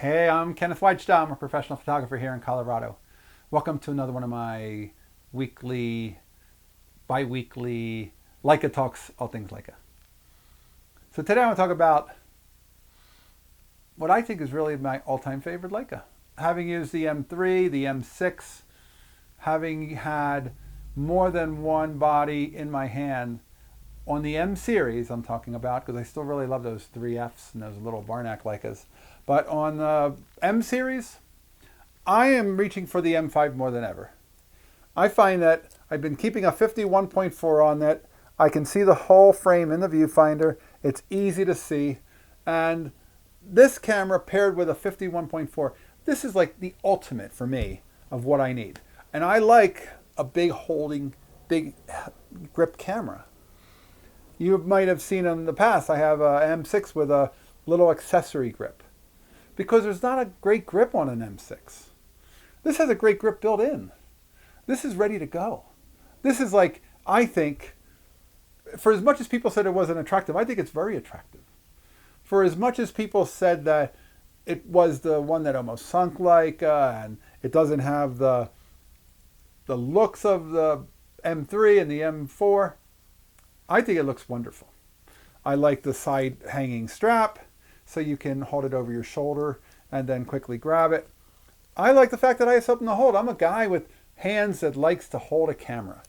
Hey, I'm Kenneth Wajda. I'm a professional photographer here in Colorado. Welcome to another one of my weekly, bi-weekly Leica talks, all things Leica. So today I want to talk about what I think is really my all-time favorite Leica. Having used the M3, the M6, having had more than one body in my hand on the M series I'm talking about, because I still really love those 3Fs and those little Barnack Leicas. But on the M series, I am reaching for the M5 more than ever. I find that I've been keeping a 51.4 on that. I can see the whole frame in the viewfinder. It's easy to see. And this camera paired with a 51.4, this is like the ultimate for me of what I need. And I like a big holding, big grip camera. You might have seen in the past, I have a M6 with a little accessory grip, because there's not a great grip on an M6. This has a great grip built in. This is ready to go. This is like, I think, for as much as people said it wasn't attractive, I think it's very attractive. For as much as people said that it was the one that almost sunk Leica and it doesn't have the looks of the M3 and the M4, I think it looks wonderful. I like the side hanging strap, so you can hold it over your shoulder and then quickly grab it. I like the fact that I have something to hold. I'm a guy with hands that likes to hold a camera.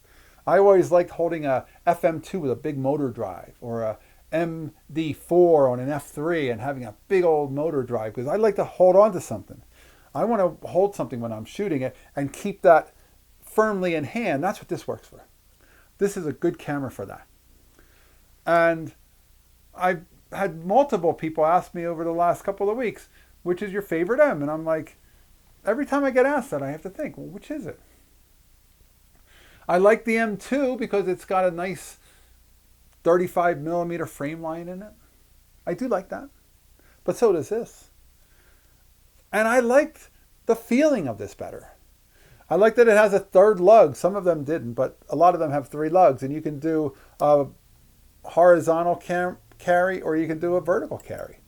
I always liked holding a FM2 with a big motor drive, or a MD4 on an F3 and having a big old motor drive, because I like to hold on to something. I want to hold something when I'm shooting it and keep that firmly in hand. That's what this works for. This is a good camera for that. And I've had multiple people ask me over the last couple of weeks, which is your favorite M? And I'm like, every time I get asked that, I have to think, well, which is it? I like the M2 because it's got a nice 35 millimeter frame line in it. I do like that. But so does this. And I liked the feeling of this better. I like that it has a third lug. Some of them didn't, but a lot of them have 3 lugs. And you can do a horizontal carry, or you can do a vertical carry.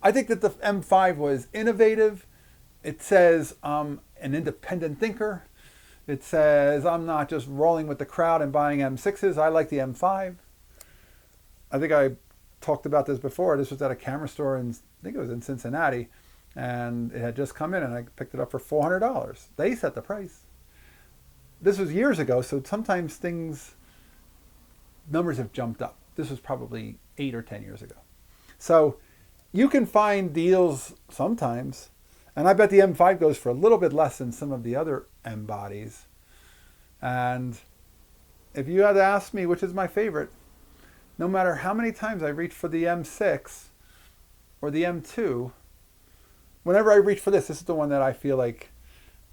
I think that the M5 was innovative. It says I'm an independent thinker. It says I'm not just rolling with the crowd and buying M6s. I like the M5. I think I talked about this before. This was at a camera store in, I think it was in Cincinnati, and it had just come in, and I picked it up for $400. They set the price. This was years ago, so sometimes numbers have jumped up. This was probably 8 or 10 years ago. So you can find deals sometimes, and I bet the M5 goes for a little bit less than some of the other M bodies. And if you had to ask me which is my favorite, no matter how many times I reach for the M6 or the M2, whenever I reach for this is the one that I feel like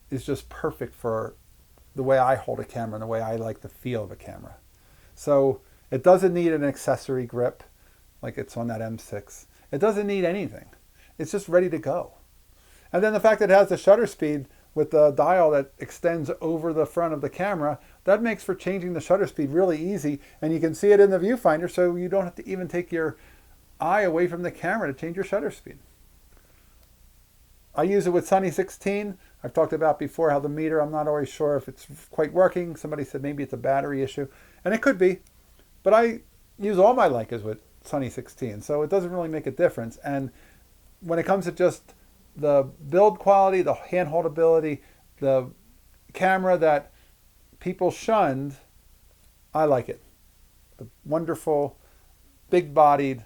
is just perfect for the way I hold a camera and the way I like the feel of a camera. So it doesn't need an accessory grip like it's on that M6. It doesn't need anything. It's just ready to go. And then the fact that it has the shutter speed with the dial that extends over the front of the camera, that makes for changing the shutter speed really easy. And you can see it in the viewfinder, so you don't have to even take your eye away from the camera to change your shutter speed. I use it with Sunny 16. I've talked about before how the meter, I'm not always sure if it's quite working. Somebody said maybe it's a battery issue, and it could be. But I use all my Leicas with Sunny 16, so it doesn't really make a difference. And when it comes to just the build quality, the handhold ability, the camera that people shunned, I like it. The wonderful, big-bodied,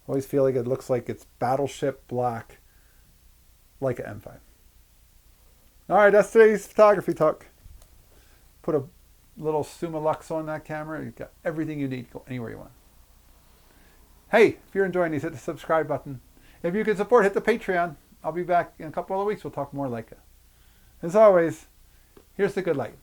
always feel like it looks like it's battleship black, Leica M5. All right, that's today's photography talk. Put a little Suma Lux on that camera. You've got everything you need. Go anywhere you want. Hey, if you're enjoying these, hit the subscribe button. If you can support, hit the Patreon. I'll be back in a couple of weeks. We'll talk more Leica. As always, here's the good light.